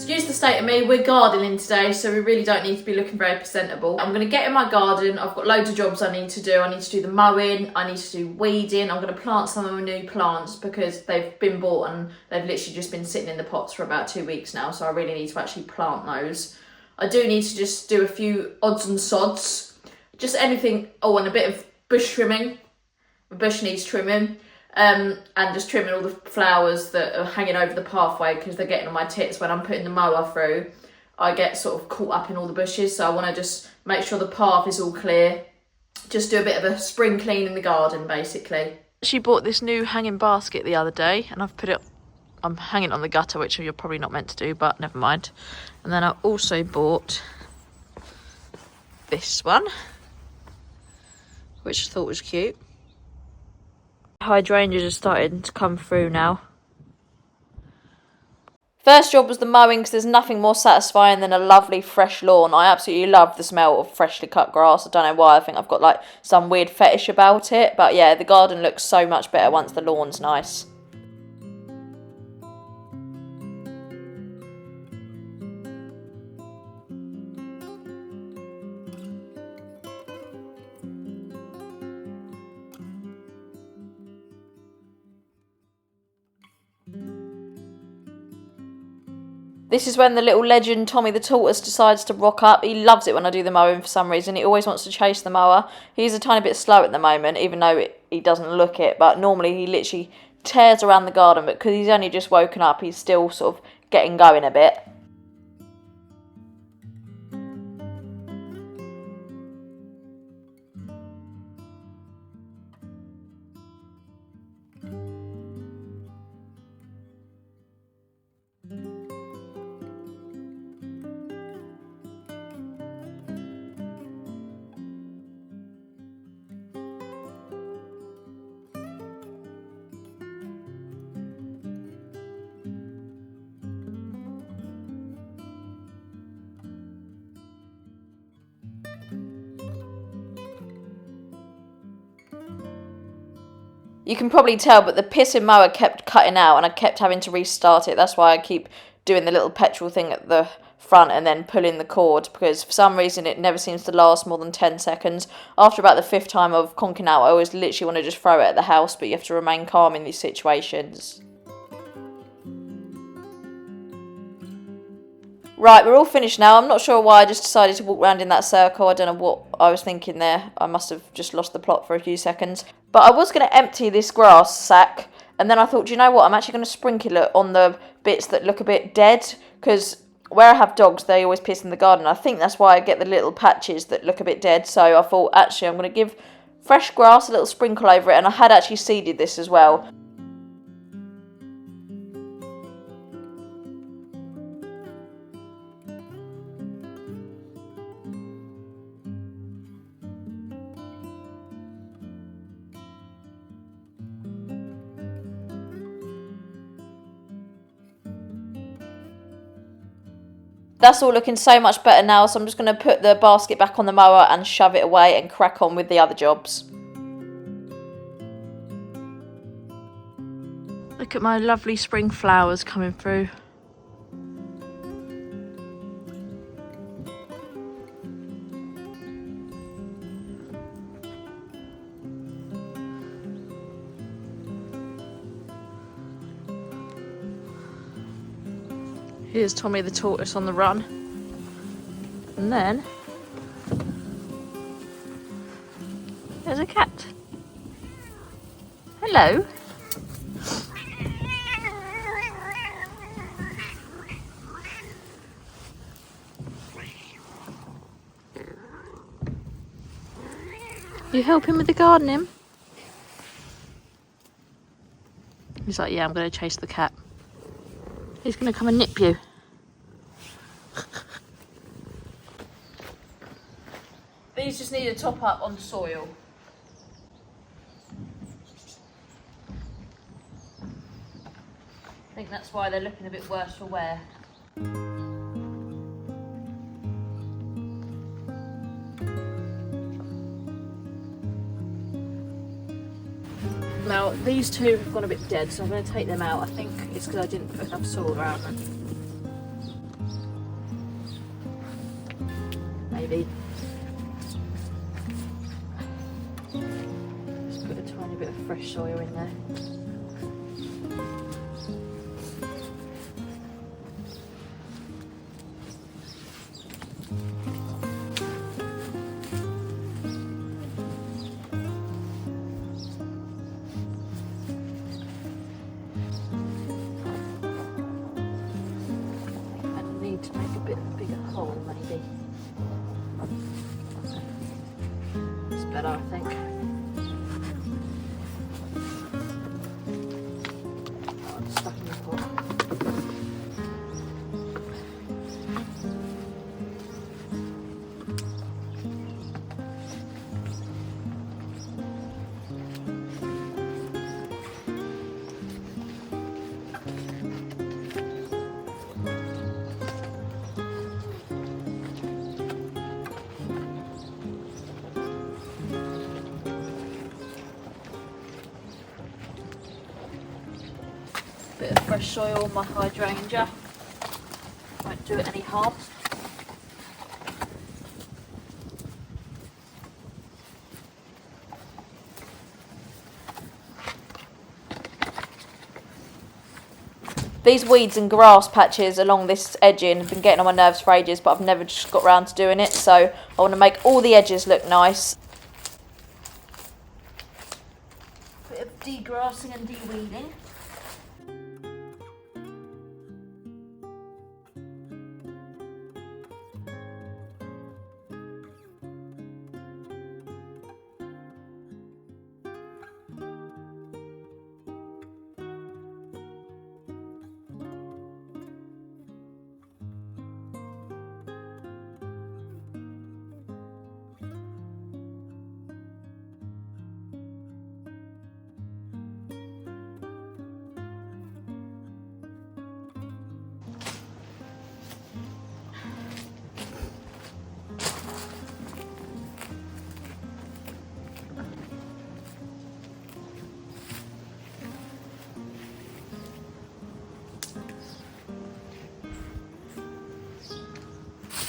Excuse the state of me, we're gardening today, so we really don't need to be looking very presentable. I'm going to get in my garden. I've got loads of jobs I need to do. I need to do the mowing, I need to do weeding. I'm going to plant some of my new plants because they've been bought and they've literally just been sitting in the pots for about 2 weeks now, so I really need to actually plant those. I do need to just do a few odds and sods, just anything. Oh, and a bit of bush trimming. The bush needs trimming. And just trimming all the flowers that are hanging over the pathway because they're getting on my tits when I'm putting the mower through. I get sort of caught up in all the bushes, so I want to just make sure the path is all clear. Just do a bit of a spring clean in the garden, basically. She bought this new hanging basket the other day, and I've put it, I'm hanging on the gutter, which you're probably not meant to do, but never mind. And then I also bought this one, which I thought was cute. Hydrangeas are starting to come through now. First job was the mowing because there's nothing more satisfying than a lovely fresh lawn. I absolutely love the smell of freshly cut grass. I don't know why, I think I've got like some weird fetish about it. But yeah, the garden looks so much better once the lawn's nice. This is when the little legend Tommy the tortoise decides to rock up. He loves it when I do the mowing for some reason. He always wants to chase the mower. He's a tiny bit slow at the moment, even though he doesn't look it. But normally he literally tears around the garden. But because he's only just woken up, he's still sort of getting going a bit. You can probably tell, but the pissing mower kept cutting out and I kept having to restart it. That's why I keep doing the little petrol thing at the front and then pulling the cord, because for some reason it never seems to last more than 10 seconds. After about the 5th time of conking out, I always literally want to just throw it at the house, but you have to remain calm in these situations. Right, we're all finished now. I'm not sure why I just decided to walk around in that circle. I don't know what I was thinking there. I must have just lost the plot for a few seconds. But I was going to empty this grass sack, and then I thought, do you know what? I'm actually going to sprinkle it on the bits that look a bit dead, because where I have dogs, they always piss in the garden. I think that's why I get the little patches that look a bit dead. So I thought, actually, I'm going to give fresh grass a little sprinkle over it, and I had actually seeded this as well. That's all looking so much better now, so I'm just going to put the basket back on the mower and shove it away and crack on with the other jobs. Look at my lovely spring flowers coming through. Here's Tommy the tortoise on the run. And then there's a cat. Hello. You helping with the gardening? He's like, yeah, I'm going to chase the cat. He's going to come and nip you. These just need a top up on soil. I think that's why they're looking a bit worse for wear. Now, these two have gone a bit dead, so I'm going to take them out. I think it's because I didn't put enough soil around them. maybe. Just put a tiny bit of fresh soil in there. To make a bit of a bigger hole, maybe. It's better, I think. Oh, it's stuck in the pot. Bit of fresh soil on my hydrangea, won't do it any harm. These weeds and grass patches along this edging have been getting on my nerves for ages, but I've never just got around to doing it, so I want to make all the edges look nice. Bit of degrassing and de-weeding.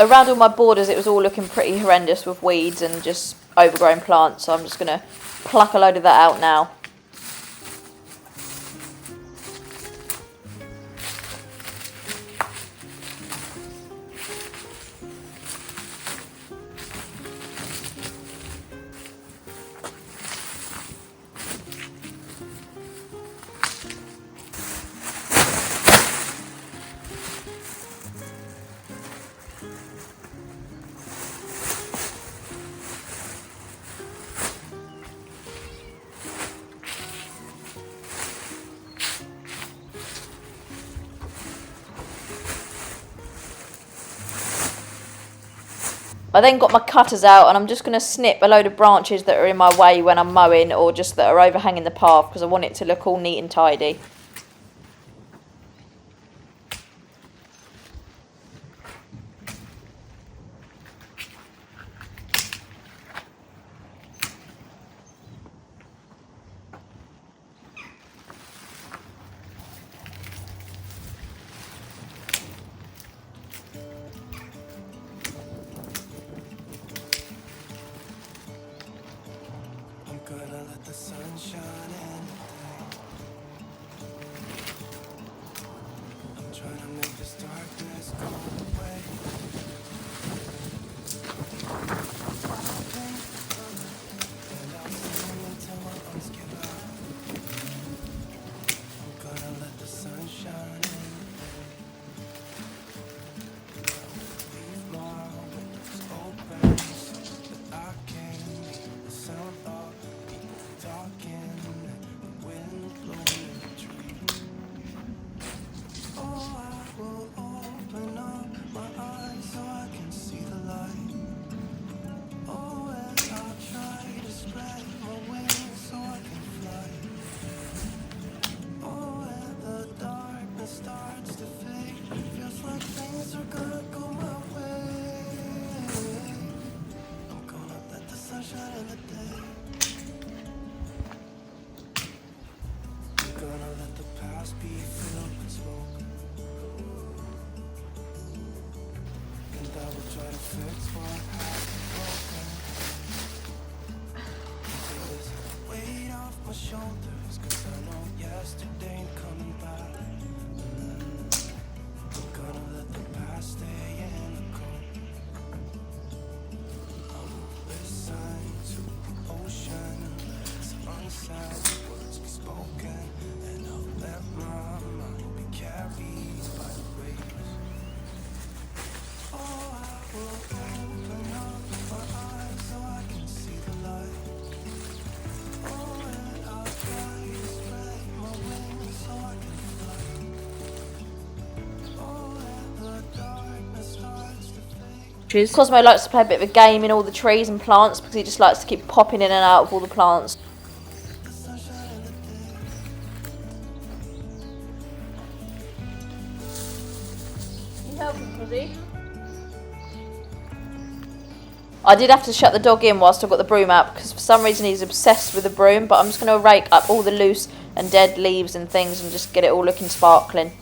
Around all my borders it was all looking pretty horrendous with weeds and just overgrown plants, so I'm just going to pluck a load of that out now. I then got my cutters out and I'm just going to snip a load of branches that are in my way when I'm mowing, or just that are overhanging the path, because I want it to look all neat and tidy. my shoulders, 'cause I know yesterday ain't coming back. I'm gonna let the past stay in the cold. I will listen to the ocean and let unsaid words be spoken, and I'll let my mind be carried by the waves. Oh, I will open up my eyes so I can see the light. Oh, and I'll try to spread my wings so I can fly. Oh, and the darkness starts to fade. Cosmo likes to play a bit of a game in all the trees and plants because he just likes to keep popping in and out of all the plants. The sunshine in the day. You helping, Cosy? I did have to shut the dog in whilst I got the broom out because for some reason he's obsessed with the broom, but I'm just going to rake up all the loose and dead leaves and things and just get it all looking sparkling.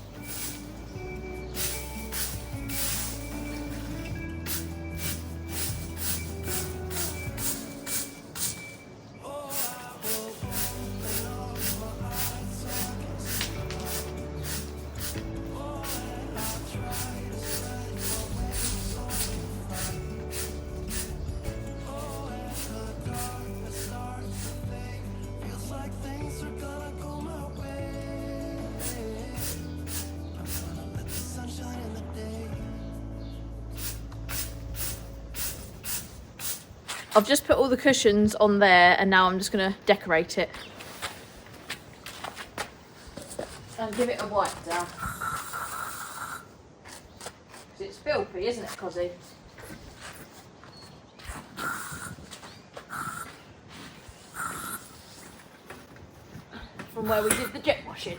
Feels like things are gonna go my way. I'm gonna let the sunshine in the day. I've just put all the cushions on there and now I'm just going to decorate it. And give it a wipe down. Because it's filthy, isn't it, Cosy? From where we did the jet washing.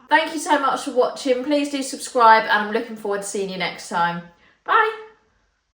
Thank you so much for watching. Please do subscribe and I'm looking forward to seeing you next time. Bye.